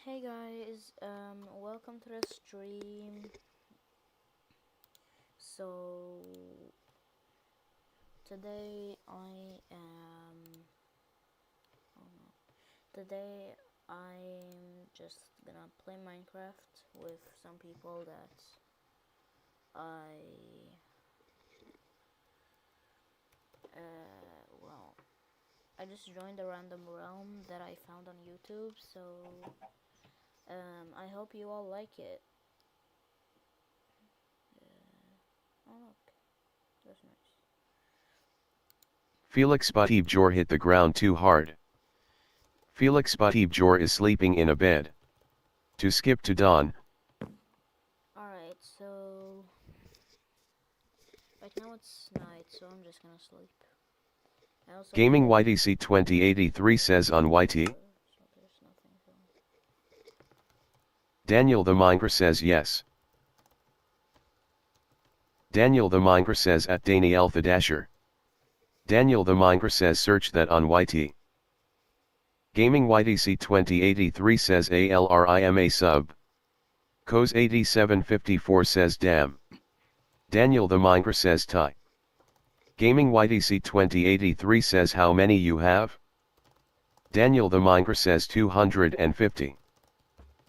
Hey guys, welcome to the stream. So today I am, oh no, today I'm just gonna play Minecraft with some people that I, well, I just joined a random realm that I found on YouTube. So I hope you all like it. Oh look, that's nice. Felix Batibjor hit the ground too hard. Felix Batibjor is sleeping in a bed. To skip to dawn. Alright, so right now it's night, so I'm just gonna sleep. I also Gaming have YTC 2083 says on YT. so there's nothing. So. Daniel the Miner says yes. Daniel the Miner says at Daniel the Dasher. Daniel the Miner says search that on YT. Gaming YTC 2083 says ALRIMA sub. Coz 8754 says damn. Daniel the Miner says tie. Gaming YTC 2083 says how many you have? Daniel the Miner says 250.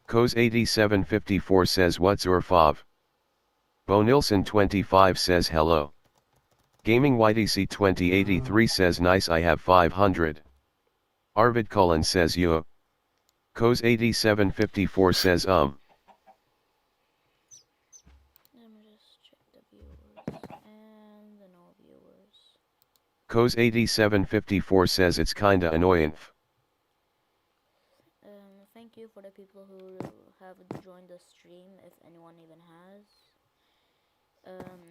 Coz 8754 says what's your fav? Bo Nilsson 25 says hello. Gaming YTC 2083 says nice I have 500. Arvid Cullen says yo. Coz 8754 says Let me just check the viewers and the no viewers. Coz 8754 says it's kinda annoying. Thank you for the people who have joined the stream, if anyone even has.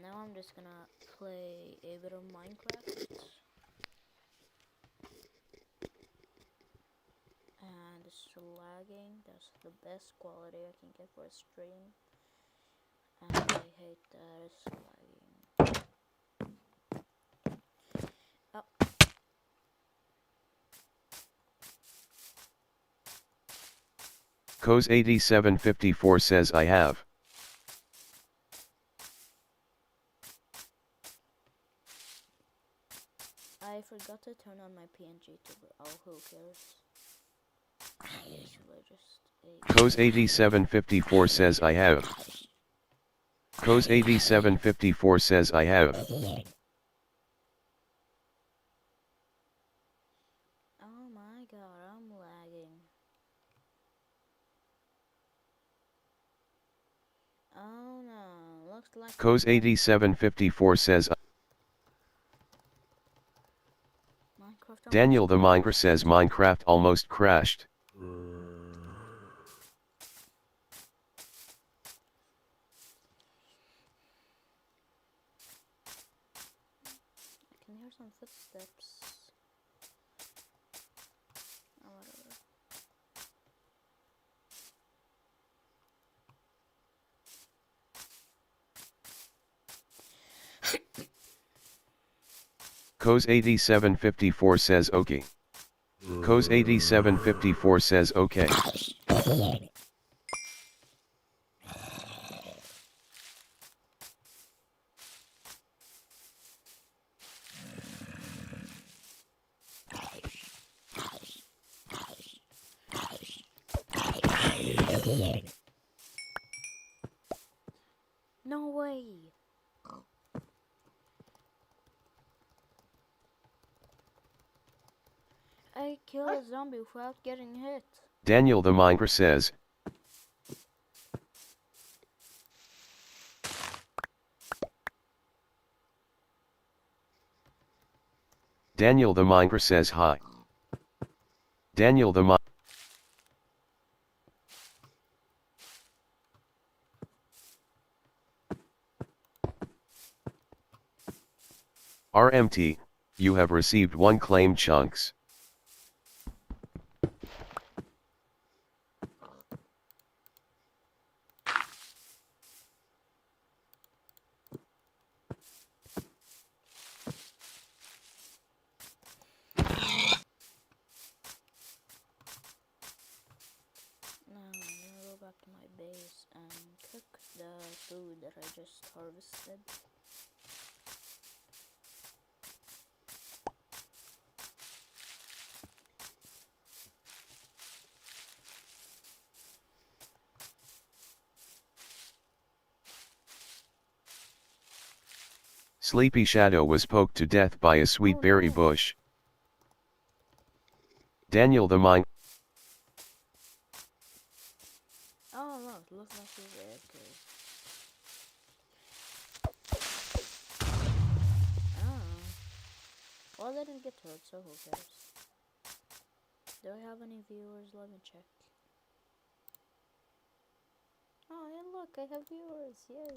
Now I'm just gonna play a bit of Minecraft. And it's lagging. That's the best quality I can get for a stream. And I hate that it's lagging. Oh. Coz 8754 says I have. I forgot to turn on my PNG to, oh, who cares? Coz 8754 says I have. Coz 8754 says I have. Oh my god, I'm lagging. Oh no, looks like Coz 8754 says Minecraft Daniel the almost Miner says Minecraft almost crashed. I can hear some footsteps. Oh, whatever. Coz 8754 says okay. Coz 8754 says okay. No way! I killed a zombie without getting hit. Daniel the Miner says. Daniel the Miner says hi. Daniel the Miner. RMT, you have received 1 claim chunks. No. base and cook the food that I just harvested. Sleepy Shadow was poked to death by a sweet berry no. bush. Daniel the Mine. Oh look, looks like he's AFK. Oh. Well, I didn't get to it, so who cares? Do I have any viewers? Let me check. Oh, hey look, I have viewers, yay!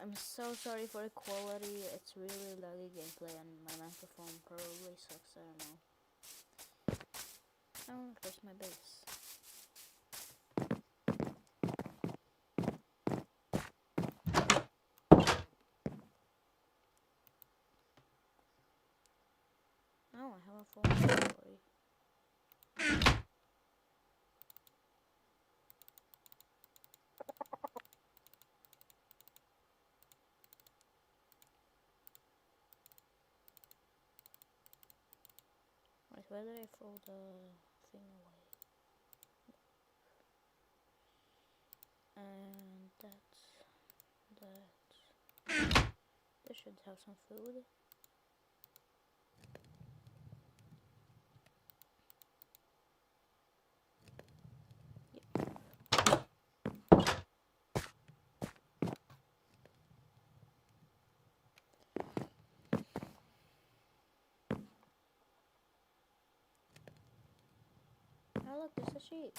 I'm so sorry for the quality, it's really laggy gameplay and my microphone probably sucks, I don't know. Oh, there's my base. Oh, I have a full inventory. Wait, where did I throw the thing away? And that's that. This should have some food. Oh look, there's a sheep.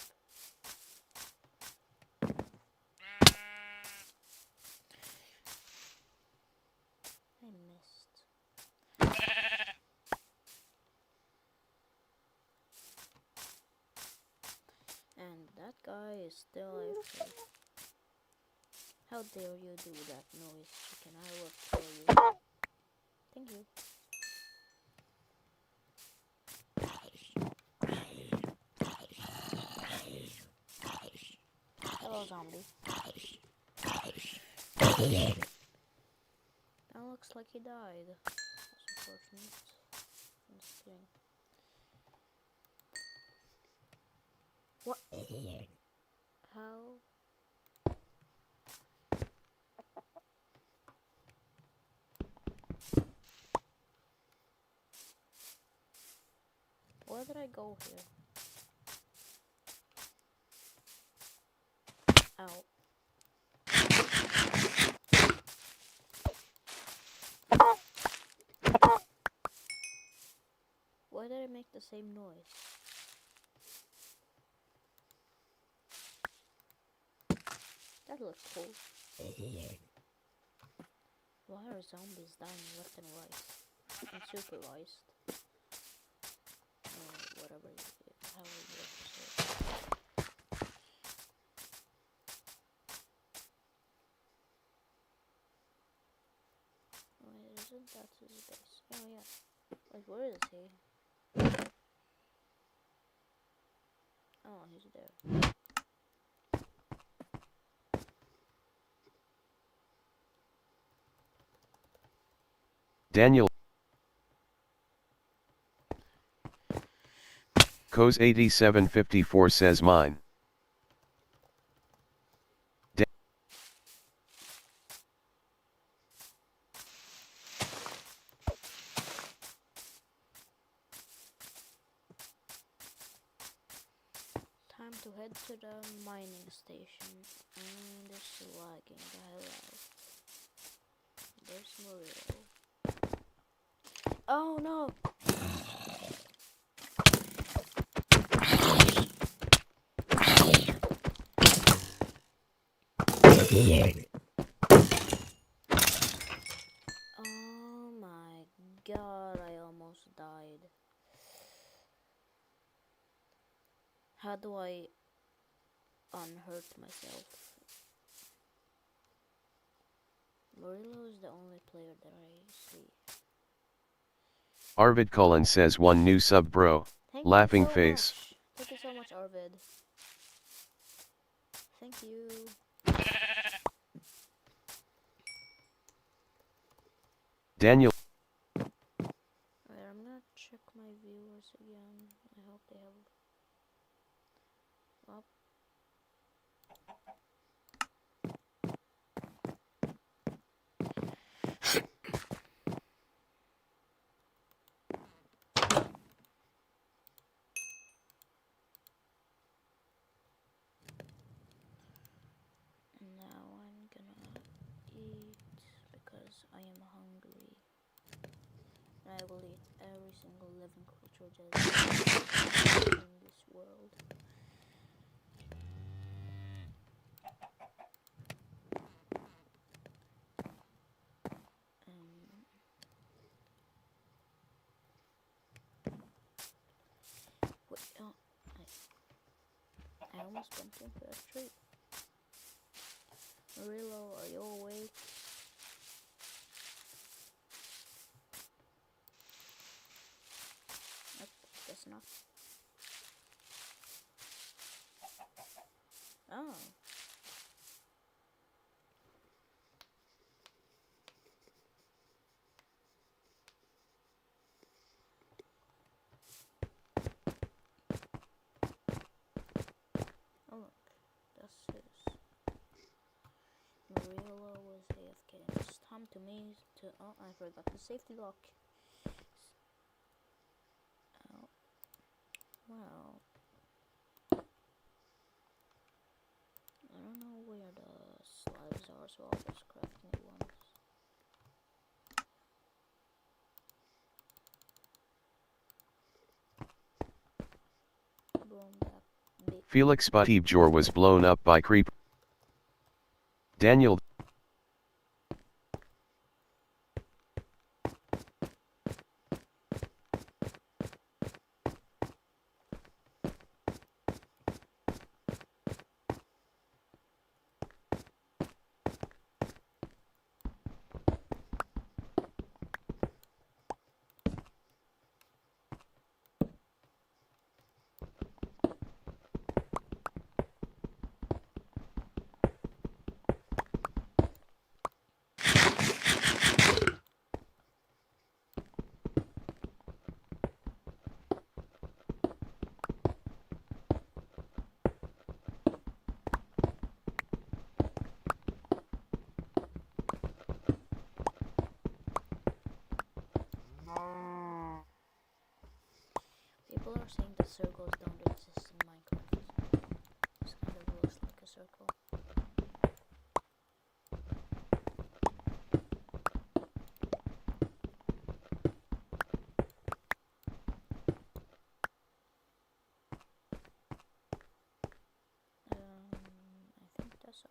I missed. And that guy is still AFK. How dare you do that noise, chicken? I will kill you. Thank you. Hello, zombie. That looks like he died. That's unfortunate. I'm just kidding. What? How? Where did I go here? Ow. Why did I make the same noise? That looks cool. Why are zombies dying left and right? Unsupervised. Or whatever, how you have to say it. Wait, isn't that his base? Oh yeah. Wait, where is he? Oh, he's there. Daniel. Coz 8754 says mine. Time to head to the mining station. And it's lagging the hell out. There's Mario. Oh no! Oh my god, I almost died. How do I unhurt myself? Murillo is the only player that I see. Arvid Cullen says 1 new sub bro. Thank Laughing you so face. much. Thank you so much, Arvid. Thank you. Daniel. Alright, I'm gonna check my viewers again. I hope they have. Well, now I'm gonna eat because I am hungry. I will eat every single living creature that is in this world. Wait, oh, I almost bumped into a tree. Murillo, are you awake? Nope, guess not. Oh. Oh look, that's his. Murillo was AFK. It's time to me to. Oh, I forgot the safety lock. Oh, well. I don't know where the slides are, so I'll just craft new ones. Boom, that big. Felix Batibjor was blown up by creep. Daniel. People are saying that circles don't exist in Minecraft. This kind of looks like a circle. I think that's all. Just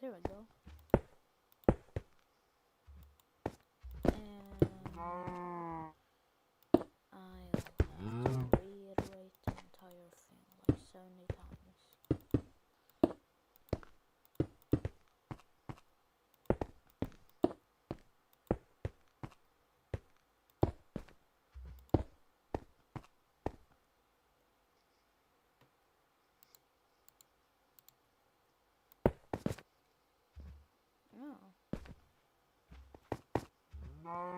there we go. And I'll have to reiterate the entire thing like 70 times. Oh.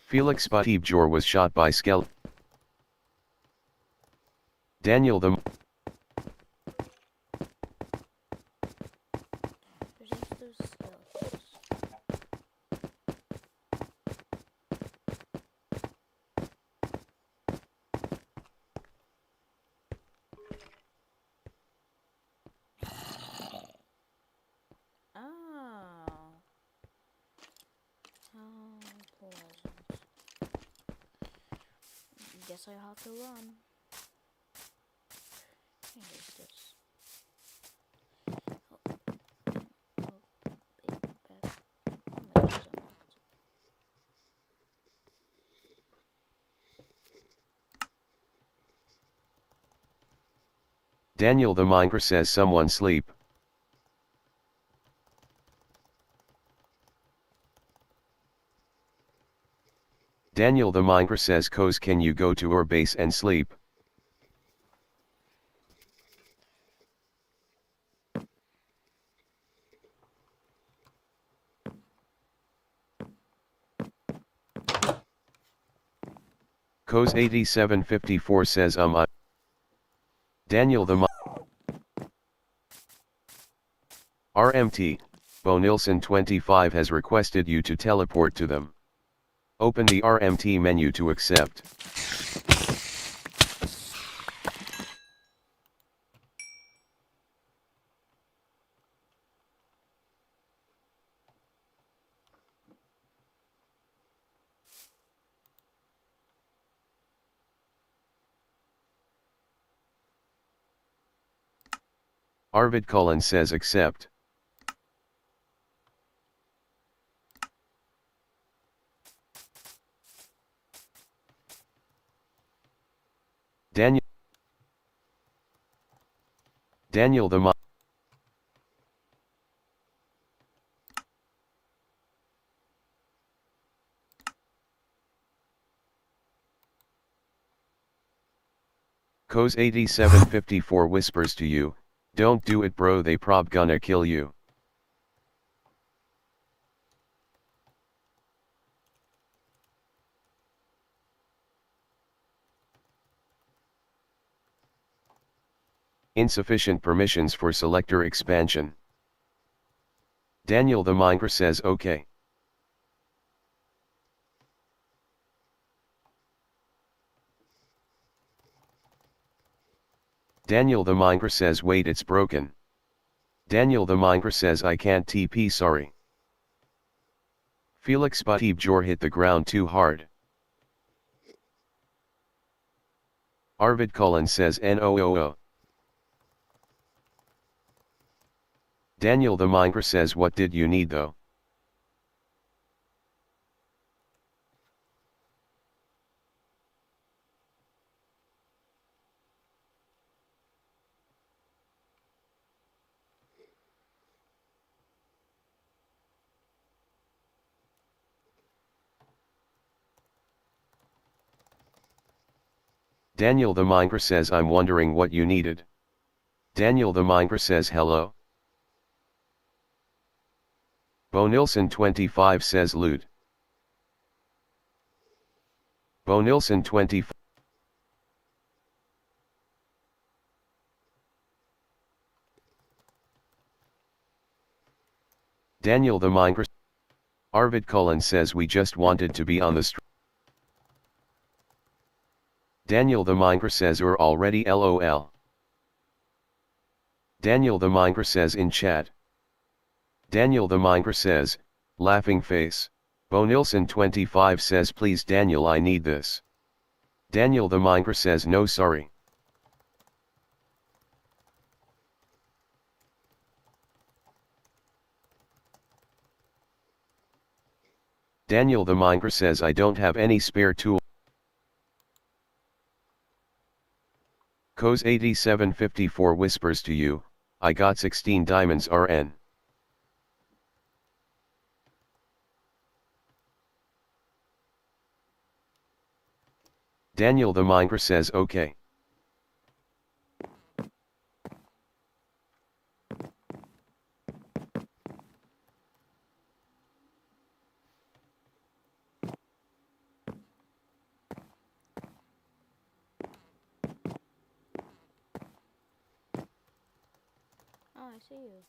Felix Batibjor was shot by skeleton. Daniel the There's those skeletons. Oh. How pleasant. Guess I have to run. What is this? Oh, baby back. Oh my gosh, Daniel the Miner says someone sleep. Daniel the Miner says Coz, can you go to our base and sleep? Coz 8754 says I. Daniel the RMT, Bonilson 25 has requested you to teleport to them. Open the RMT menu to accept. Arvid Cullen says accept. Daniel the Coz 8754 whispers to you, don't do it bro, they prob gonna kill you. Insufficient permissions for selector expansion. Daniel the Miner says okay. Daniel the Miner says wait, it's broken. Daniel the Miner says I can't TP, sorry. Felix Batibjor hit the ground too hard. Arvid Cullen says NOOO. Daniel the Miner says what did you need though? Daniel the Miner says I'm wondering what you needed. Daniel the Miner says hello. Bonilson 25 says loot. Bonilson 25. Daniel the Miner. Arvid Cullen says we just wanted to be on the street. Daniel the Miner says we're already LOL. Daniel the Miner says in chat. Daniel the Miner says, laughing face. Bonilson 25 says please Daniel, I need this. Daniel the Miner says no sorry. Daniel the Miner says I don't have any spare tool. Coz 8754 whispers to you, I got 16 diamonds RN. Daniel the Miner says okay. I see you.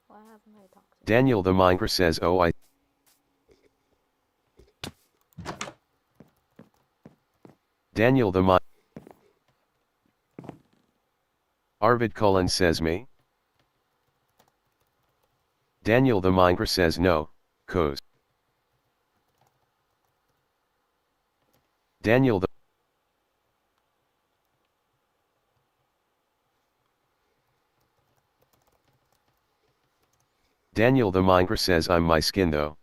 Why haven't I talked to you? Daniel the Minger says oh I. Daniel the Minger. Arvid Cullen says me. Daniel the Minger says no, cause. Daniel the Daniel the Minger says I'm my skin though.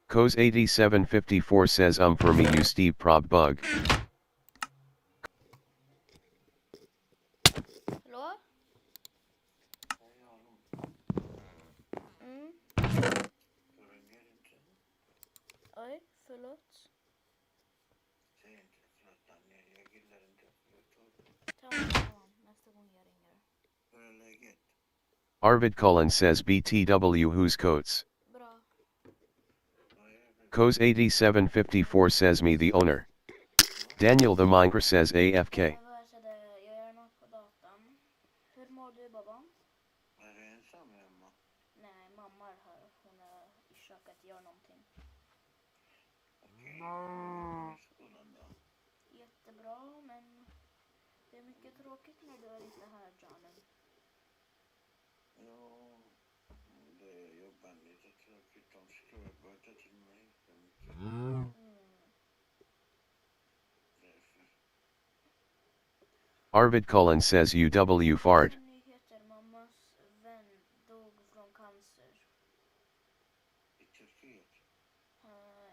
Cause 8754 says for me you Steve prob bug. Hallå? Mm. Oj, förlåt. Tamam. Nästa gång jag ringer. Arvid Cullen says BTW whose coats. Bra. Cause 8754 says me the owner. Daniel the Minger says AFK. Jag gör något på datorn. Hur mår du, Bobba? Är du ensam hemma? Nej, mamma är här. Hon är i köket, gör någonting. Okej. Hur är skolan då? Jättebra, men det är mycket tråkigt när du är inte här, Janen. Jo, det är jobben lite tråkigt. De skriver bara till mig för mycket. Därför. Arvid Cullen says UW fart. Nyheter, mammas vän dog från cancer. I Turkiet?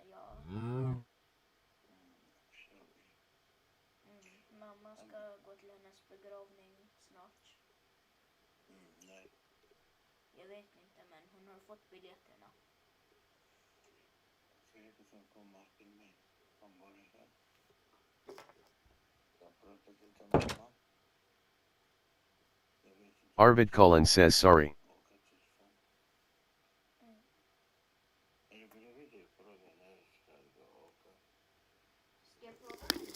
Ja. Sorry. Mamma ska gå till hennes begravning snart. Nej. Jag vet inte, men hon har fått biljetterna. Okej, du kan komma till mig. Han bor här. Jag pratar till din mamma. Jag vet inte. Arvid Cullen says sorry. Åka till stan. Är du bredvid dig? Fråga när ska jag åka? Ska jag fråga henne?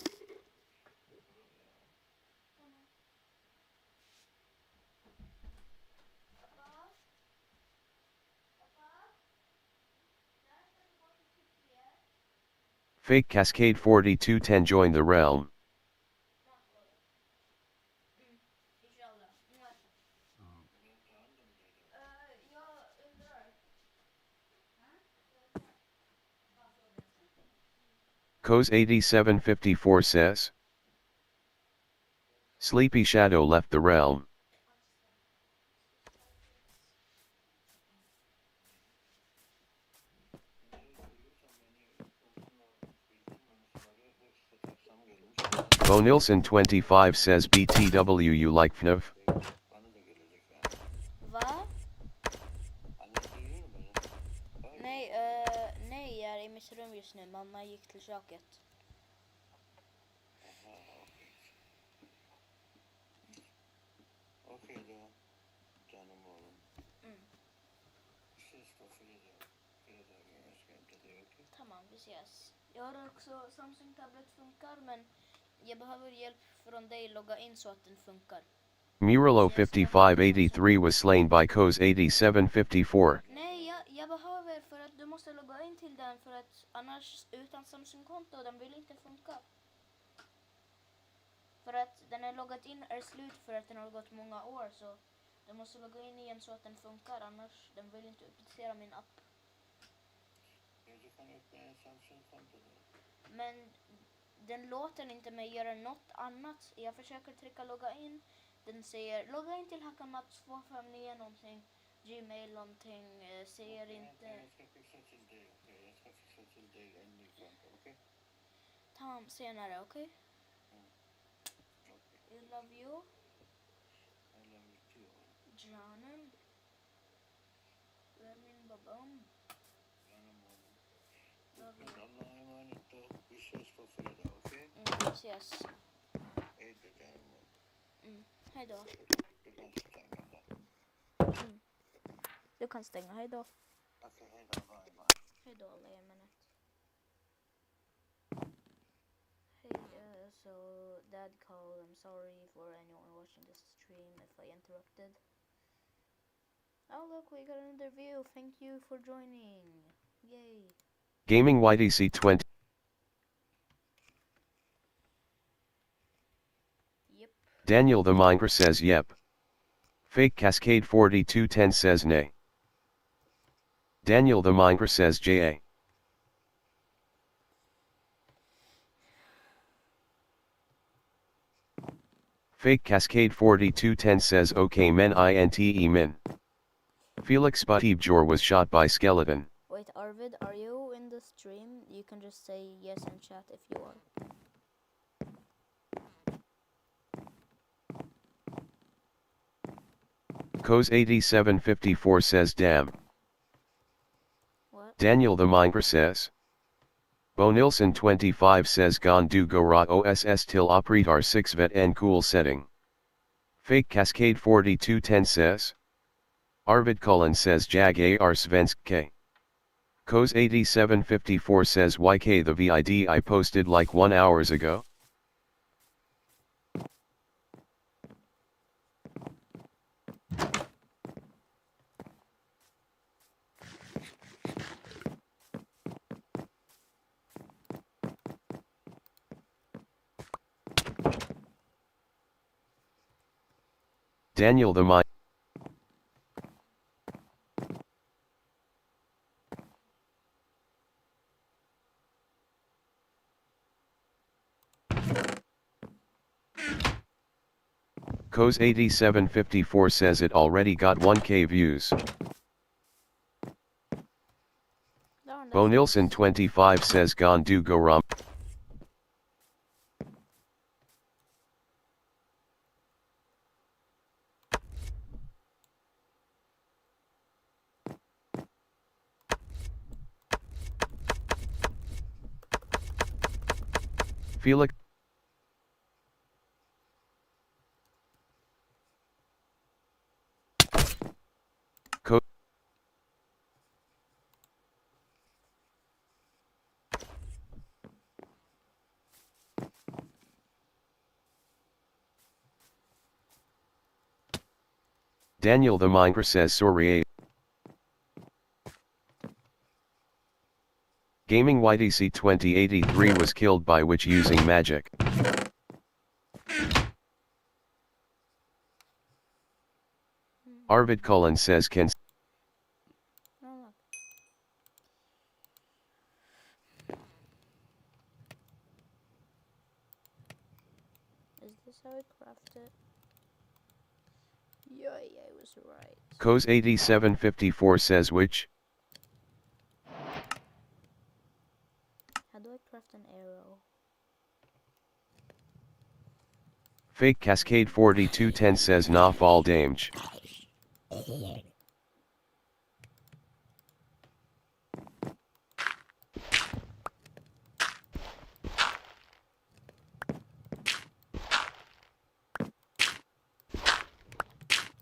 Pappa? Pappa? När ska du gå till Turkiet? Fake Cascade 4210 join the realm. Inshallah. Jag undrar. Cause 8754 says. Sleepy Shadow left the realm. Bo Nilsson 25 says BTW you like FNAF? Va? Nej, nej, jag är i mitt rum just nu. Mamma gick till köket. Okej då. Den imorgon. Mm. Vi ses på fredag. Fredagen jag ska hämta dig, okej? Tamam, vi ses. Jag har också Samsung Tablet funkar, men jag behöver hjälp från dig logga in så att den funkar. Muralo 5583 was slain by Cause 8754. Nej, jag behöver för att du måste logga in till den för att annars utan Samsung-konto den vill inte funka. För att den är loggat in är slut för att den har gått många år så du måste logga in igen så att den funkar annars den vill inte uppdatera min app. Ja, du kan öppna en Samsung-konto då. Men den låter inte mig göra något annat. Jag försöker trycka logga in. Den säger logga in till Hackamap 259 någonting. Gmail någonting. Säger inte. Jag ska fixa till dig, okej? Jag ska fixa till dig en ny konto, okej? Tam senare, okej? Okej. I love you. I love you too. Janen. Du är min babam. Gärna morgon. Love you. Allah emanet då. Vi ses på fredag, okej? Vi ses. Hej då, gärna morgon. Hej då. Du kan stänga där. Du kan stänga, hej då. Okej, hej då, bye bye. Hej då, alla i ämnet. Hej, så So, Dad called. I'm sorry for anyone watching this stream if I interrupted. Oh look, we got another view. Thank you for joining. Yay. Gaming YDC 20. Yep. Daniel the Minger says yep. Fake Cascade 4210 says nay. Daniel the Minger says JA. Fake Cascade 4210 says okay men INTE min. Felix Batibjor was shot by skeleton. Wait, Arvid, are you in the stream? You can just say yes in chat if you are. Coz 8754 says damn. What? Daniel the Minger says. Bo Nilsson 25 says Gon du Gora OSS till opritar 6 vet en cool setting. Fake Cascade 4210 says. Arvid Cullen says Jag AR Svensk K. Coz 8754 says YK the VID I posted like 1 hours ago. Daniel the Minger. Coz 8754 says it already got 1k views. Darn, Bo that's Nilsson nice. 25 says Gon du Goram. Felix. Co Daniel the Minger says sorry. Gaming YDC 2083 was killed by witch using magic. Arvid Cullen says can. Oh, look. Is this how I craft it? Yeah, I was right. Coz 8754 says which. How do I craft an arrow? Fake Cascade 4210 says nah fall damage.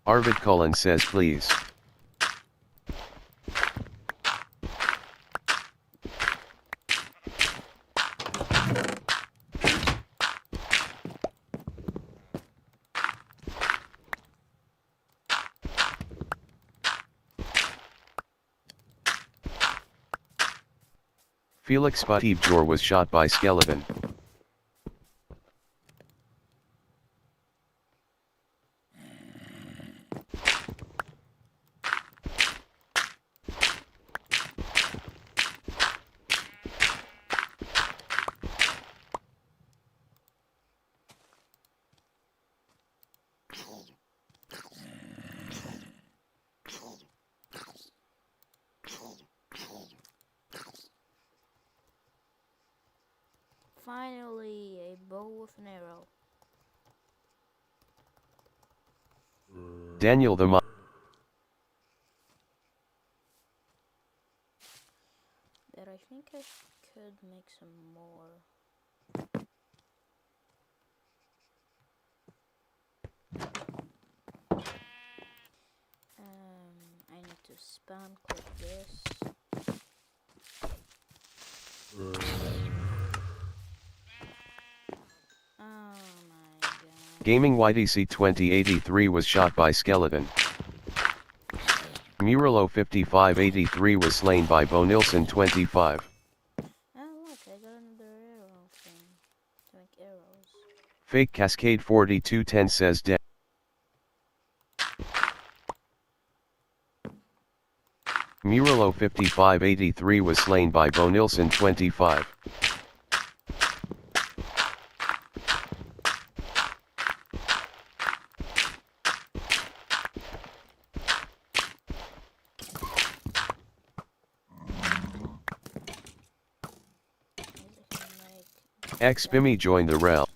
Arvid Cullen says please. Felix Batibjor was shot by skeleton. Finally, a bow with an arrow. Daniel the Minger. But I think I could make some more. I need to spam click this. Gaming YDC 2083 was shot by Skeleton. Muralo 5583 was slain by Bonilson 25. Oh look, I got another arrow thing to make arrows. Fake Cascade 4210 says Muralo 5583 was slain by Bonilson 25. Xbimmy joined the realm.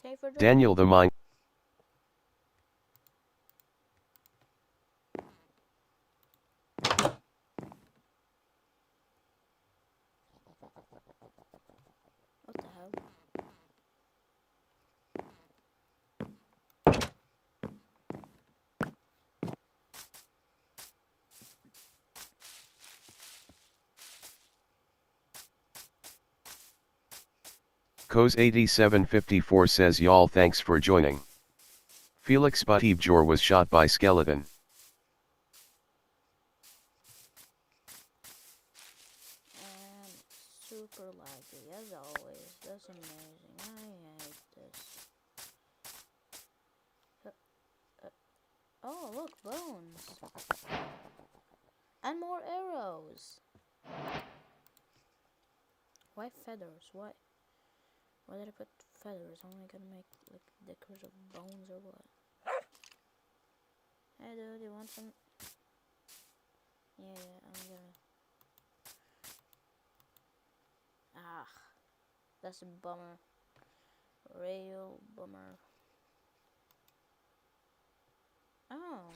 Okay, for Daniel the Mine. What the hell? Coz8754 says y'all thanks for joining. Felix Batibjor was shot by Skeleton. And super laggy as always. That's amazing. I hate this. Oh, look, bones. And more arrows. Why feathers? Why did I put feathers? Am I gonna make like decorative bones or what? Hey dude, you want some? Yeah, I'm gonna. Ah, that's a bummer. Real bummer. Oh.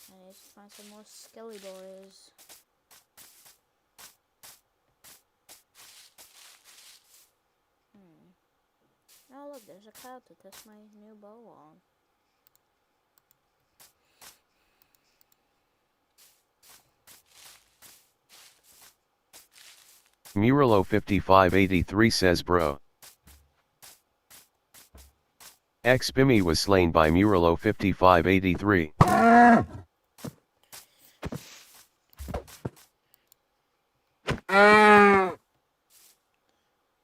I need to find some more skelly boys. Oh look, there's a cloud to test my new bow on. Muralo 5583 says bro. Xbimmy was slain by Muralo 5583.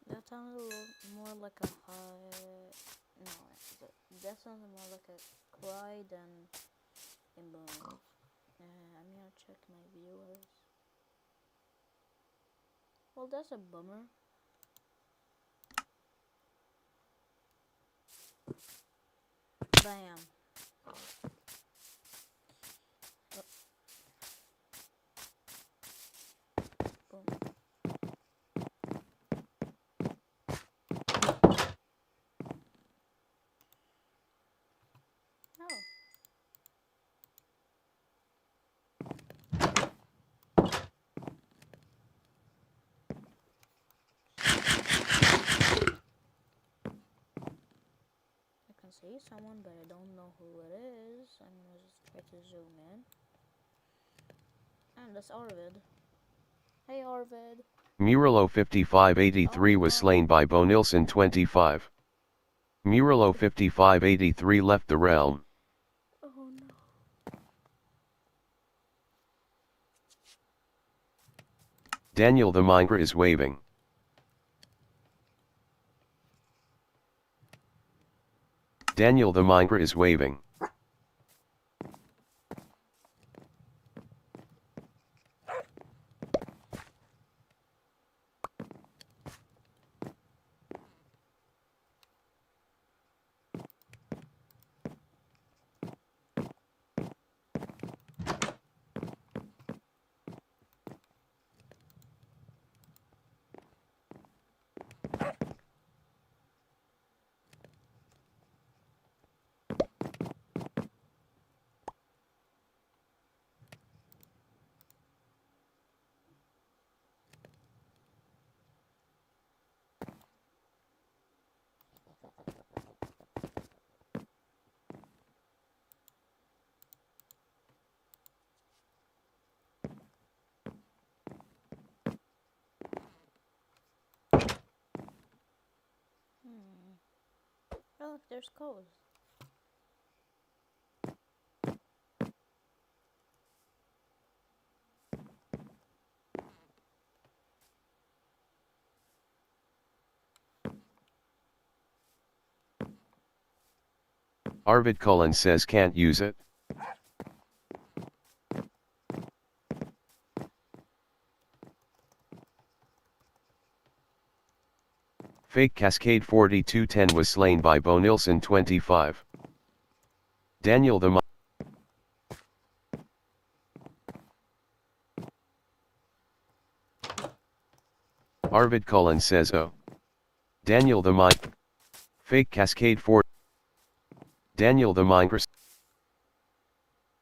That sounds a little more like a high. No, that sounds more like a cry than a moan. I'm gonna check my viewers. Well, that's a bummer. Bam. Boom. Oh. I can see someone, but I don't know who it is. I'm gonna just try to zoom in. And that's Arvid. Hey Arvid. Muralo 5583 was slain by Bonilson 25. Muralo 5583 left the realm. Oh no. Daniel the Mingra is waving. Daniel the Mingra is waving. Oh, look, there's Coz. Arvid Cullen says can't use it. Fake Cascade 4210 was slain by Bo Nilsson 25. Daniel the Arvid Cullen says oh. Daniel the Fake Cascade 4. Daniel the Minecraft.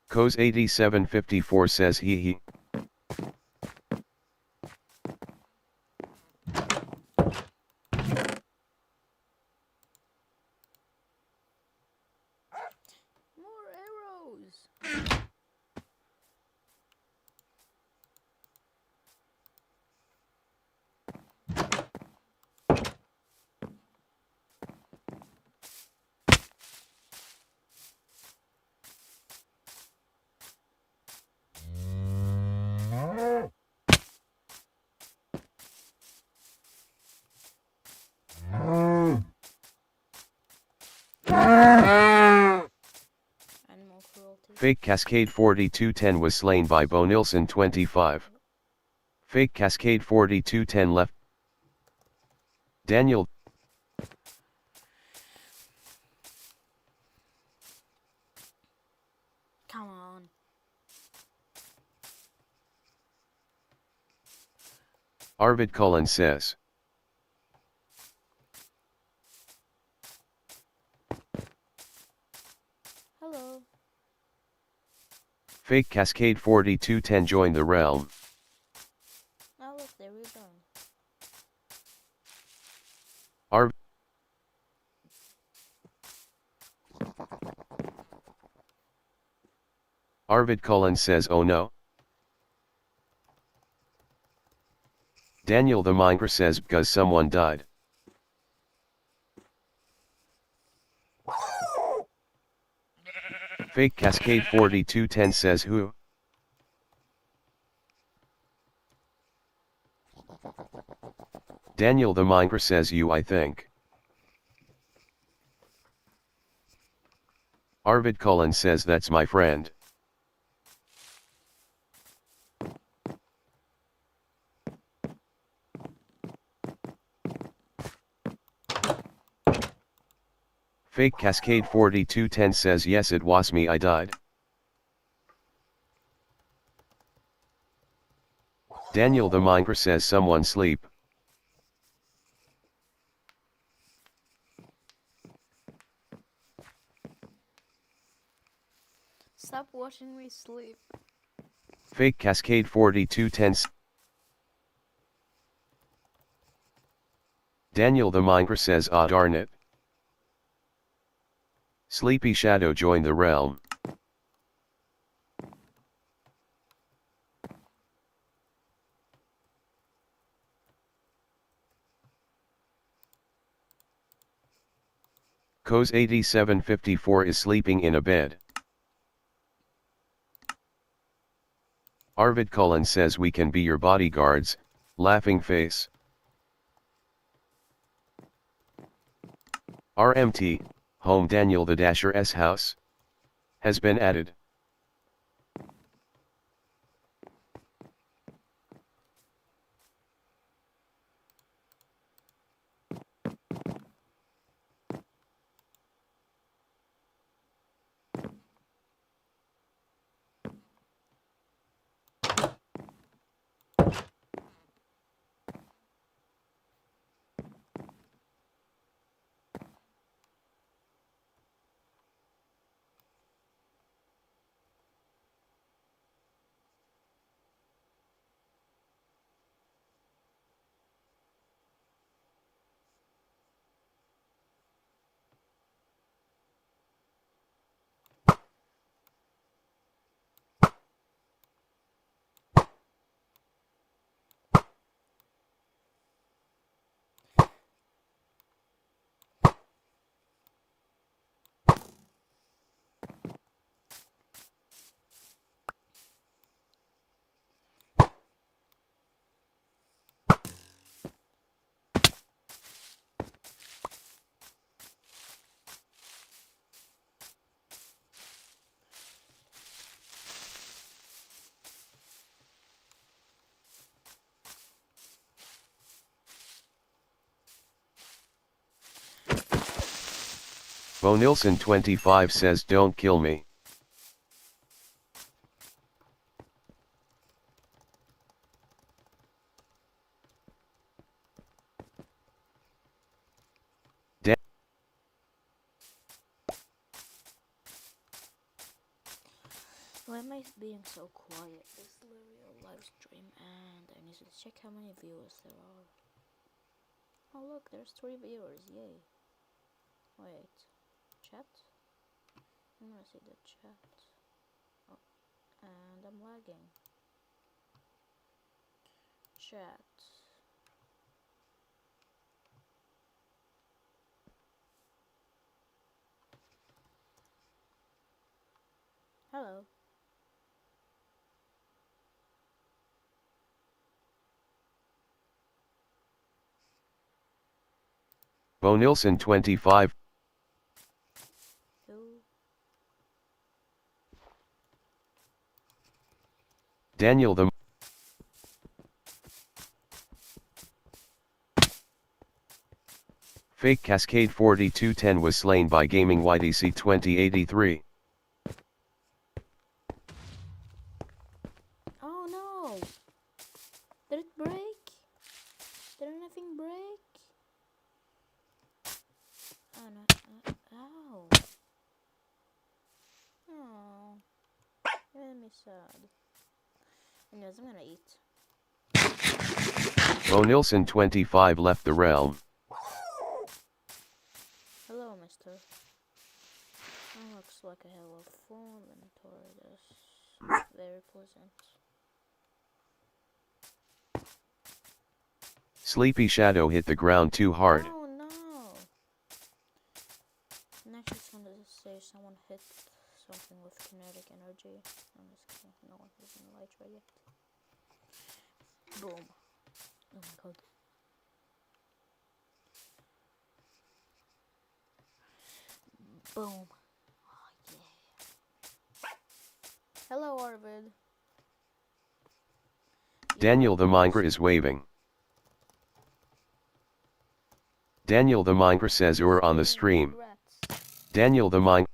Coz 8754 says he. More arrows. Animal cruelty. Fake Cascade 4210 was slain by Bo Nilsson 25. Fake Cascade 4210 left. Daniel. Come on. Arvid Cullen says. Hello. Fake Cascade 4210 joined the realm. Oh, look, there we go. Arvid Cullen says oh no. Daniel the Minecraft says because someone died. Fake Cascade 4210 says who? Daniel the Minecraft says you I think. Arvid Cullen says that's my friend. Fake Cascade 4210 says yes it was me I died. Daniel the Minecraft says someone sleep. Stop watching me sleep. Fake Cascade 4210. Daniel the Minecraft says ah darn it. Sleepy Shadow joined the realm. Coz 8754 is sleeping in a bed. Arvid Cullen says we can be your bodyguards, laughing face. RMT, home Daniel the Dasher's house, has been added. Bo Nilsson 25 says don't kill me. Why am I being so quiet? This is literally a live stream and I need to check how many viewers there are. Oh look, there's 3 viewers, yay. Wait, chat? I'm gonna see the chat. Oh, and I'm lagging. Chat. Hello. Bo Nilsson 25. Who? Daniel the Fake Cascade 4210 was slain by Gaming YDC 2083. Oh no! Did it break? Did anything break? Oh no. Ow. Oh. It made me sad. Anyways, I'm gonna eat. Bo Nilsson 25 left the realm. Hello, mister. That looks like I have a full inventory. That's very pleasant. Sleepy Shadow hit the ground too hard. Oh no! I'm actually just wanted to say someone hit something with kinetic energy. I'm just kidding. No one is in the light right yet. Boom. Oh my god. Boom. Oh yeah. Hello, Arvid. Daniel the Minger is waving. Daniel the Minger says you're on the stream. Congrats. Daniel the Minger.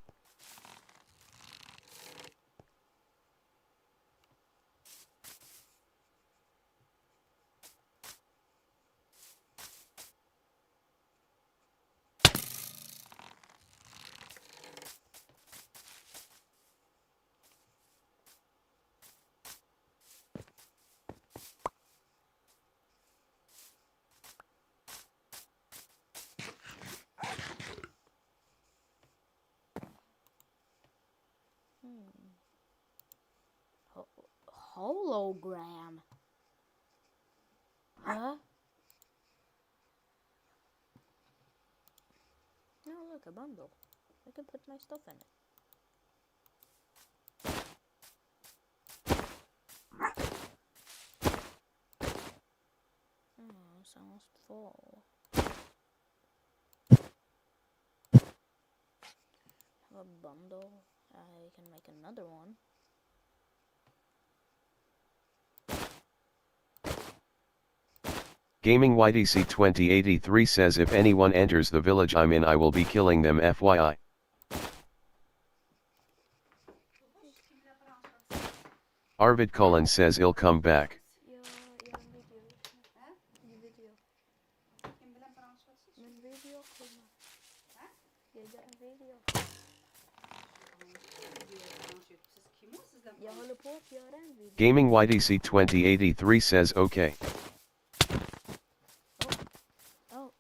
Hologram. Huh? No, look, a bundle. I can put my stuff in it. Oh, it's almost full. Have a bundle. I can make another one. Gaming YDC 2083 says if anyone enters the village I'm in I will be killing them FYI. Arvid Cullen says he'll come back. Gaming YDC 2083 says okay. Oh.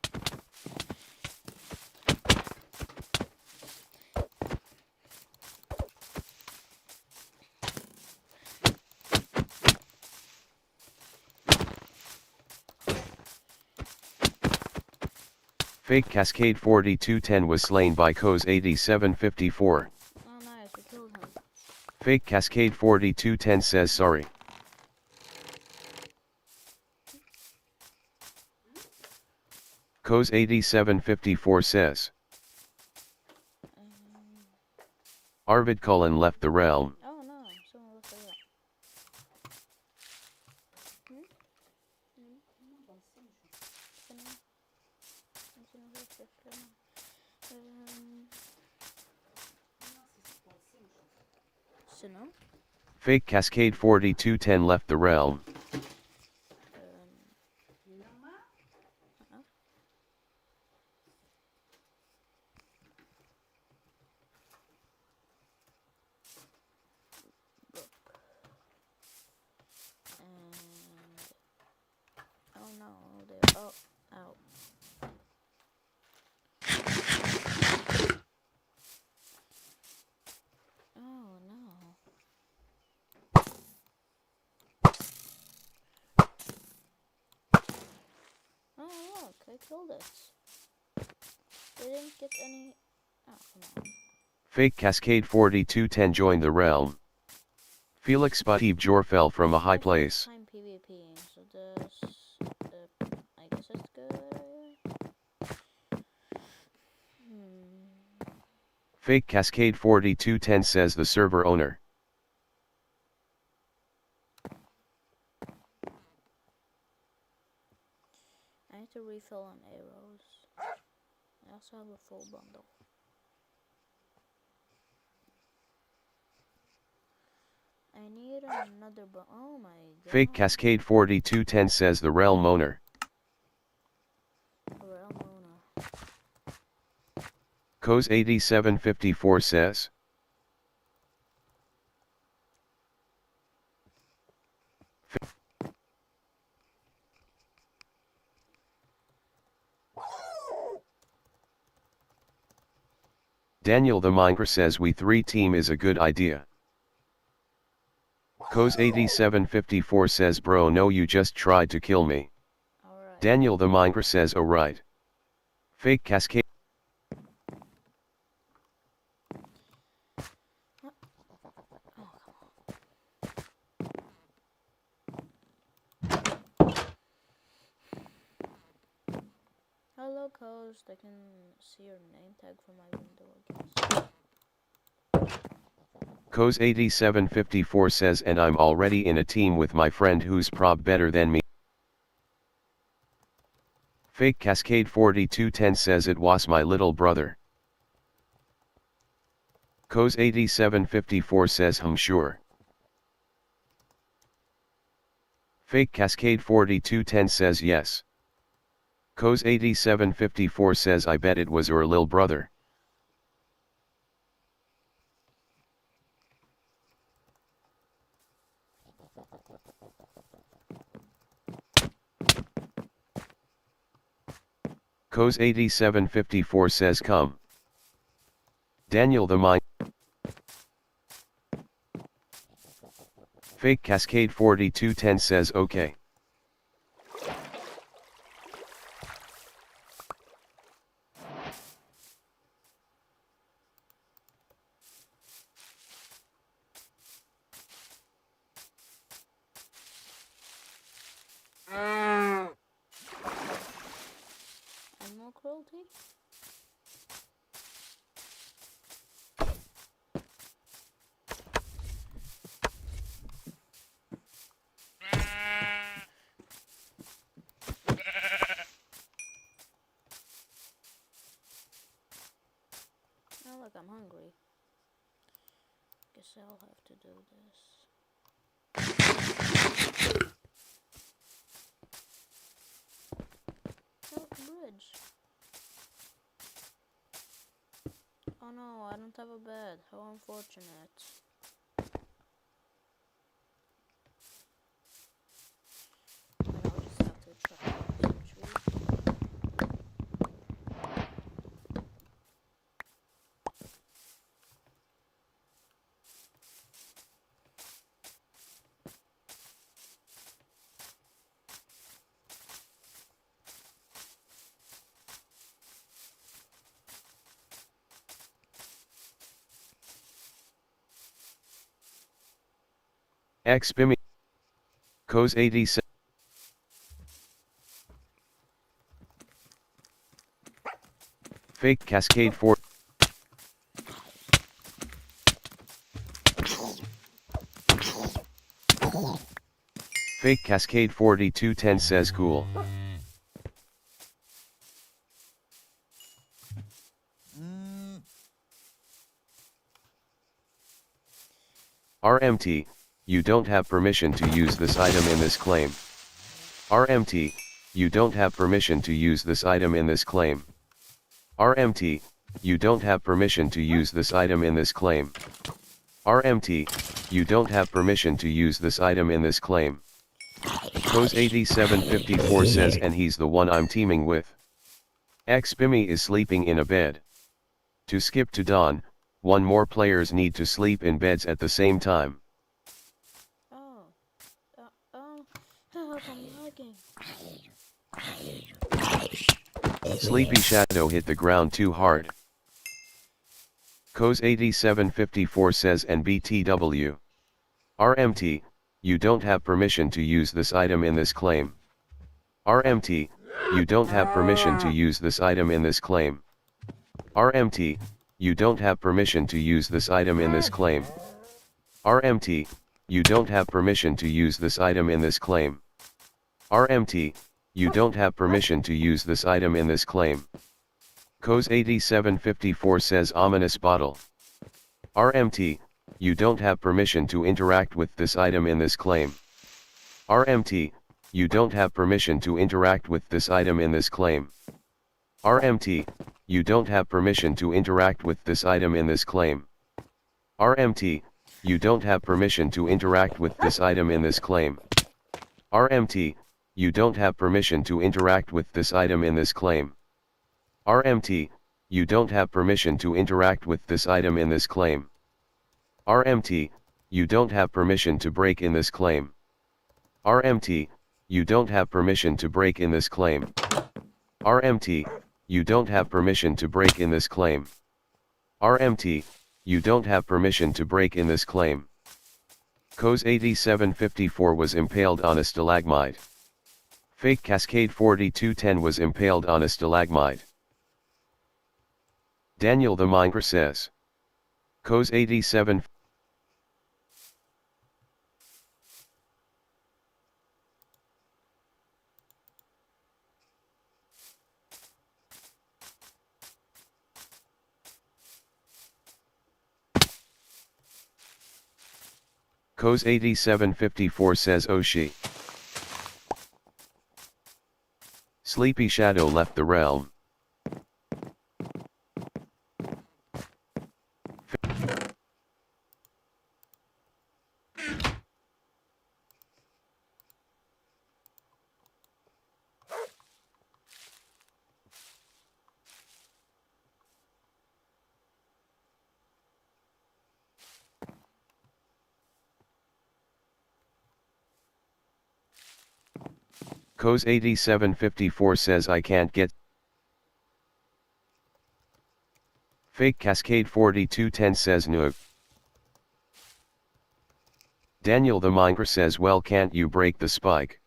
Fake Cascade 4210 was slain by Coz 8754. Oh nice, we killed him. Fake Cascade 4210 says sorry. Coz 8754 says Arvid Cullen left the realm. Oh no, someone left the room. Sinon. Fake Cascade 4210 left the realm. Oh no, they're out. Oh no. Oh look, I killed it. They didn't get any. Oh, come on. Fake Cascade 4210 joined the realm. Felix Batib Jor fell from a high place. Time PvP, so this, I guess it's good. Fake Cascade 4210 says the server owner. I need to refill on arrows. I also have a full bundle. I need another oh my god. Fake Cascade 4210 says the realm owner. Realm owner. Coz 8754 says. Daniel the Miner says we 3 team is a good idea. Coz 8754 says bro no you just tried to kill me. Alright. Daniel the Miner says oh right. Fake Cascade. Hello Coz, I can see your name tag from my window I guess. Coz 8754 says and I'm already in a team with my friend who's prob better than me. Fake Cascade 4210 says it was my little brother. Coz 8754 says sure. Fake Cascade 4210 says yes. Coz 8754 says I bet it was your lil brother. Coz 8754 says come. Daniel the Miner. Fake Cascade 4210 says okay. Animal cruelty? Oh look, I'm hungry. Guess I'll have to do this. Oh, bridge. Oh no, I don't have a bed. How unfortunate. But I'll just have to chop down some trees. Xbimi. Coz 87. Fake Cascade 4. Fake Cascade 4210 says cool. RMT, you don't have permission to use this item in this claim. RMT, you don't have permission to use this item in this claim. RMT, you don't have permission to use this item in this claim. RMT, you don't have permission to use this item in this claim. Coz8754 says, and he's the one I'm teaming with. Xbimmy is sleeping in a bed. To skip to dawn, one more players need to sleep in beds at the same time. Oh. Help, I'm lagging. Sleepy Shadow hit the ground too hard. Coz8754 says, and BTW. RMT, you don't have permission to use this item in this claim. RMT, you don't have permission to use this item in this claim. RMT, you don't have permission to use this item in this claim. RMT, you don't have permission to use this item in this claim. RMT, you don't have permission to use this item in this claim. Coz8754 says, ominous bottle. RMT, you don't have permission to interact with this item in this claim. RMT, you don't have permission to interact with this item in this claim. RMT, you don't have permission to interact with this item in this claim. RMT, you don't have permission to interact with this item in this claim. RMT, you don't have permission to interact with this item in this claim. RMT, you don't have permission to interact with this item in this claim. RMT, you don't have permission to break in this claim. RMT, you don't have permission to break in this claim. RMT, you don't have permission to break in this claim. RMT, you don't have permission to break in this claim. Coz8754 was impaled on a stalagmite. Fake Cascade 4210 was impaled on a stalagmite. Daniel the Miner says. Coz87. Coz8754 says, oh she. Sleepy Shadow left the realm. Coz8754 says, I can't get. Fake Cascade 4210 says, no. Daniel the Miner says, well, can't you break the spike?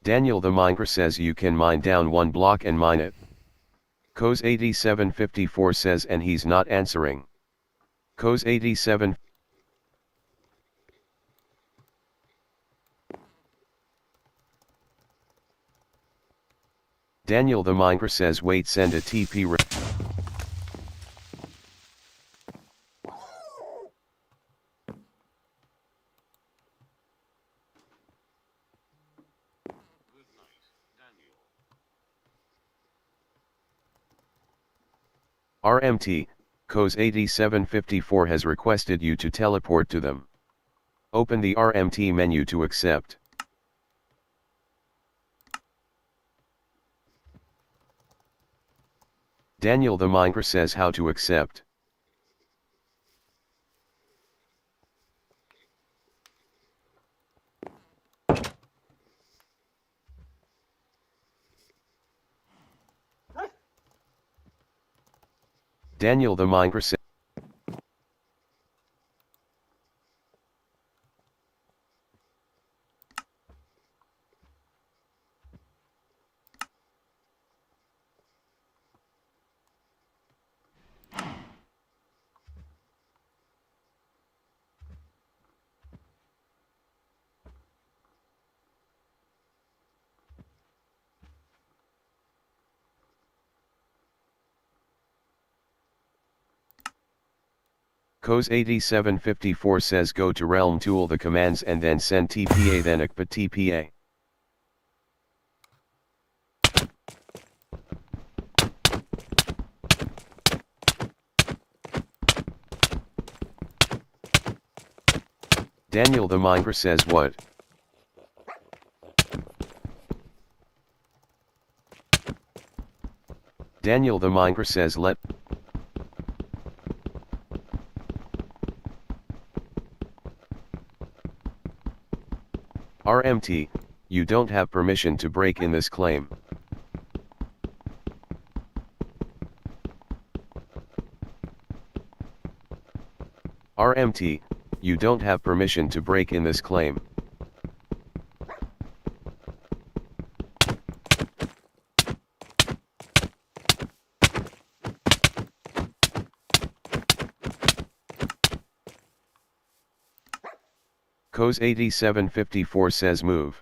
Daniel the Miner says, you can mine down one block and mine it. Coz8754 says, and he's not answering. Coz87. Daniel the Miner says, wait, send a TP. RMT, Coz8754 has requested you to teleport to them. Open the RMT menu to accept. Daniel the Miner says how to accept. Daniel the Miner says. Coz8754 says go to realm tool the commands and then send TPA then akpa TPA. Daniel the Minger says what? Daniel the Minger says let. RMT, you don't have permission to break in this claim. RMT, you don't have permission to break in this claim. Coz8754 says move.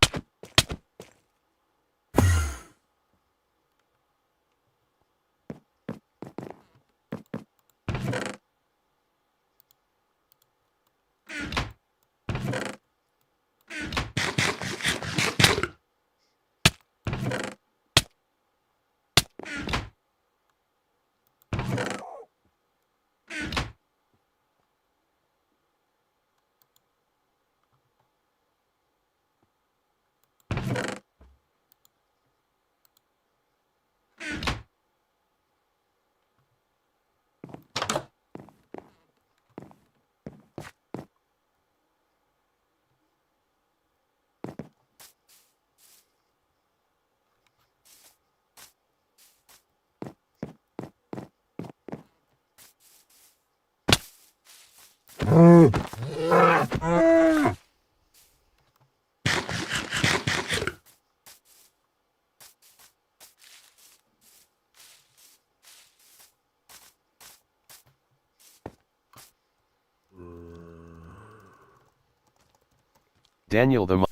Daniel the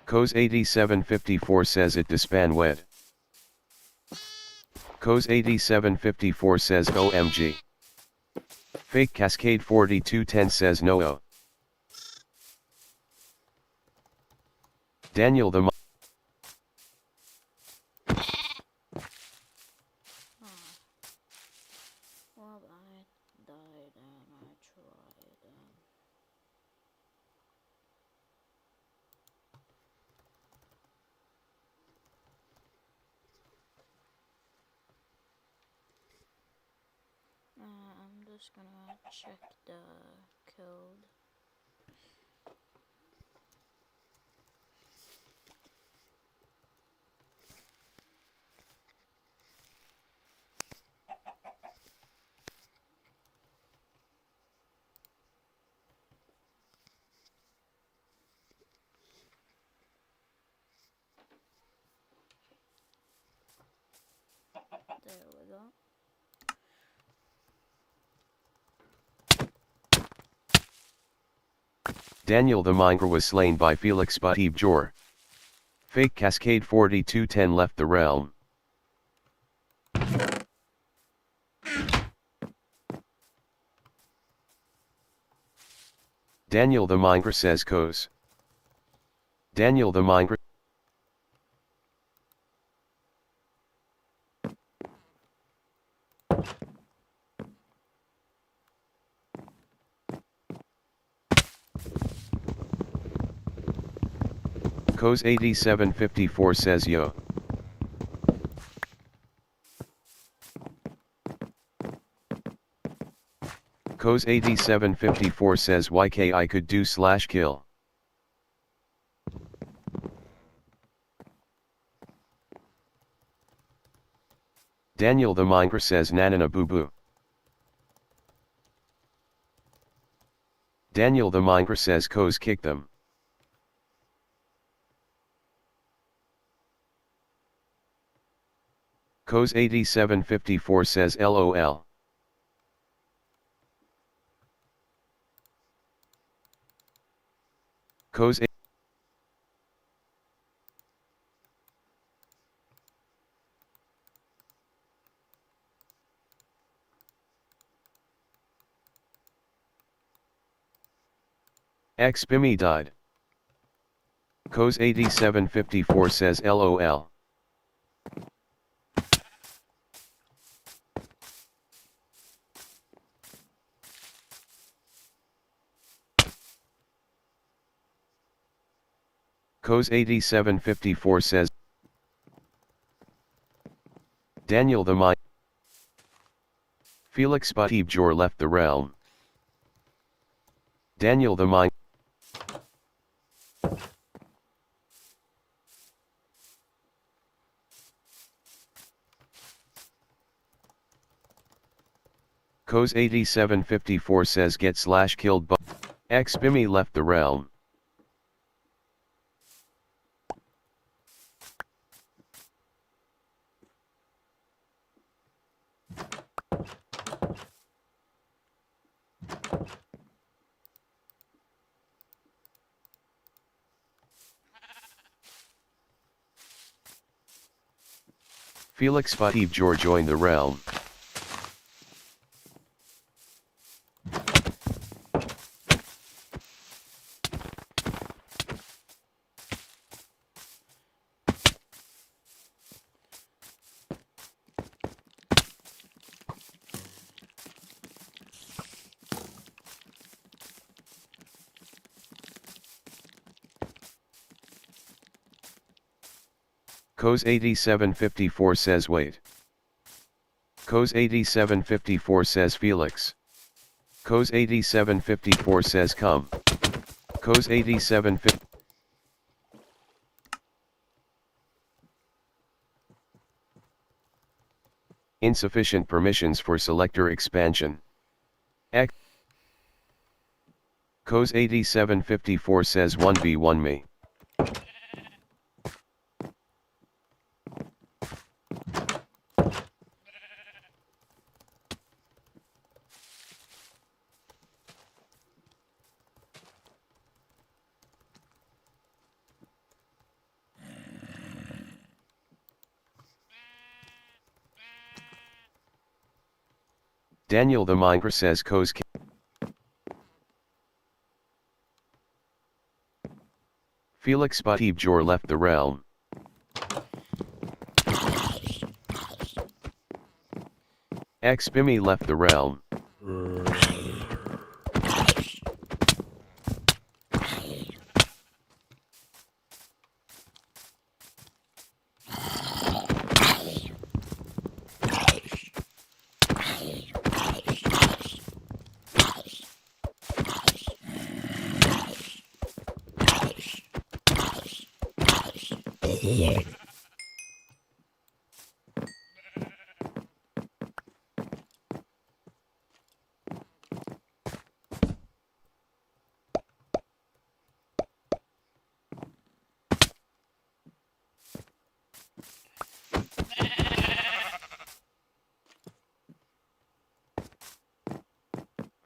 Coz8754 says it dispan wed. Coz8754 says OMG. Fake Cascade 4210 says no. Daniel the Well, I died and I tried and... I'm just gonna check the code. There we go. Daniel the Minger was slain by Felix Batib Jor. Fake Cascade 4210 left the realm. Daniel the Minger says Coz. Daniel the Minger. Coz8754 says yo. Coz8754 says YK I could do / kill. Daniel the Minger says nanana boo boo. Daniel the Minger says Coz kick them. Coz8754 says LOL. Cos Xbimi died. Cos 8754 says LOL. Cos 8754 says Daniel the Mind. Felix Batibjor left the realm. Daniel the Mind. Cos 8754 says get / killed but Xbimi left the realm. Felix Batibjor joined the realm. Cos 8754 says wait. Cos 8754 says Felix. Cos 8754 says come. Cos 8754 insufficient permissions for selector expansion. X Cos 8754 says 1v1 me. Daniel the Minder says Cos Felix Batibjor left the realm. Xbimi left the realm.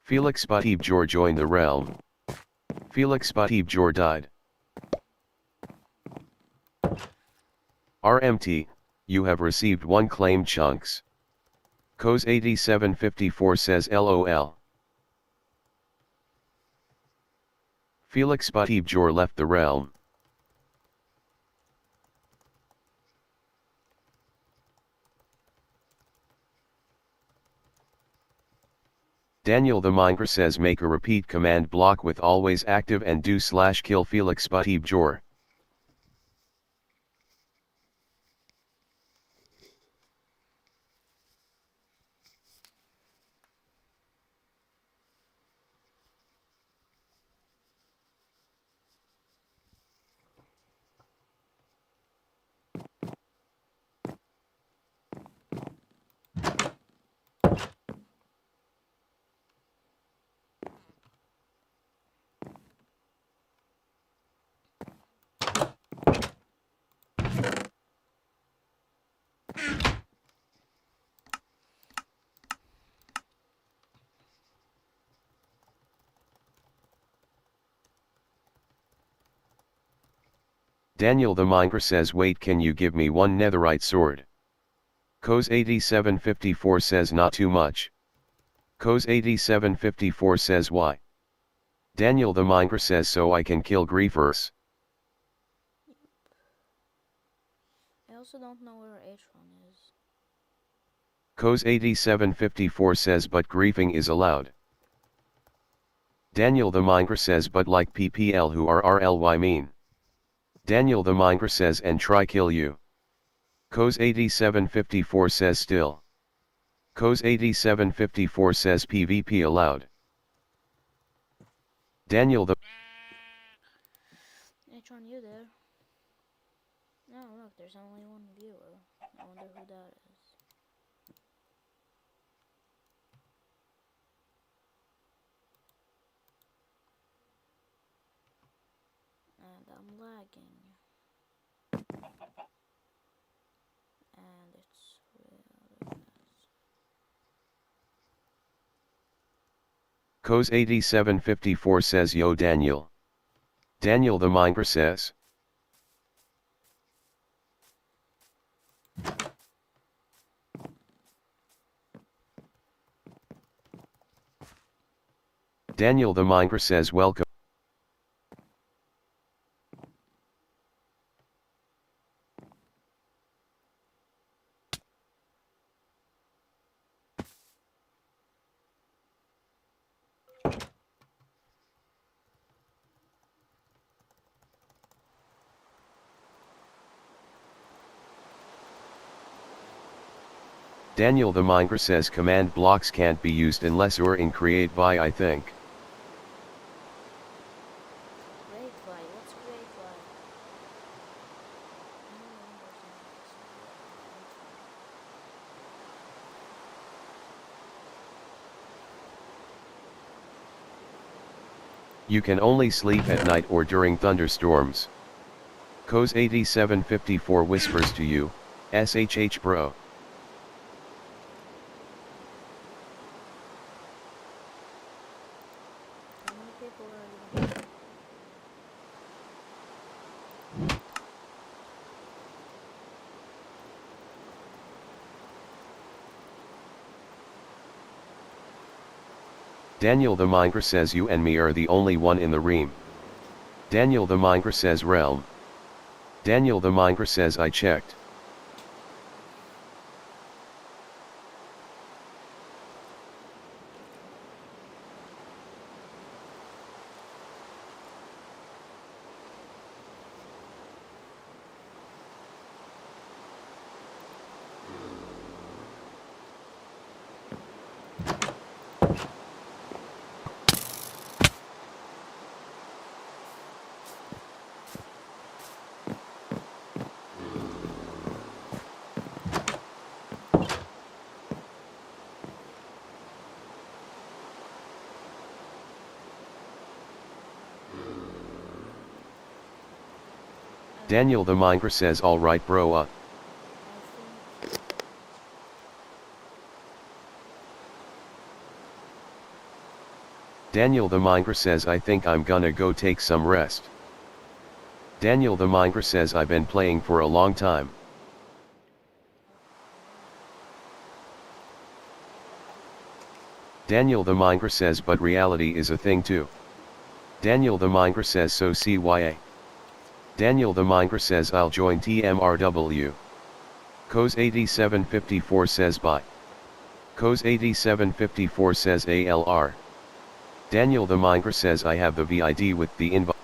Felix Batibjor joined the realm. Felix Batibjor died. RMT, you have received 1 claim chunks. Cos 8754 says LOL. Felix Batibjor left the realm. Daniel the Minder says make a repeat command block with always active and do / kill Felix Batibjor. Daniel the Minger says wait, can you give me one netherite sword? Coz8754 says not too much. Coz8754 says why? Daniel the Minger says so I can kill griefers. I also don't know where Atron is. Coz8754 says but griefing is allowed. Daniel the Minger says but like PPL who are RLY mean. Daniel the Minger says and try kill you. Coz8754 says still. Coz8754 says PvP allowed. Daniel the Atron, you there? No, look, there's only one viewer. I wonder who that is. And I'm lagging. And it's really fast. Coz8754 says yo Daniel. Daniel the Minger says. Daniel the Minger says welcome. Daniel the Minger says command blocks can't be used unless you're in create by I think. Great fly, what's great fly? You can only sleep at night or during thunderstorms. Coz8754 whispers to you, SHH bro. How many people are even here? Daniel the Minger says you and me are the only one in the room. Daniel the Minger says realm. Daniel the Minger says I checked. Daniel the Minger says alright bro I think Daniel the Minger says I think I'm gonna go take some rest. Daniel the Minger says I've been playing for a long time. Daniel the Minger says but reality is a thing too. Daniel the Minger says so CYA. Daniel the Minger says I'll join TMRW. Coz8754 says bye. Coz8754 says ALR. Daniel the Minger says I have the VID with the invite.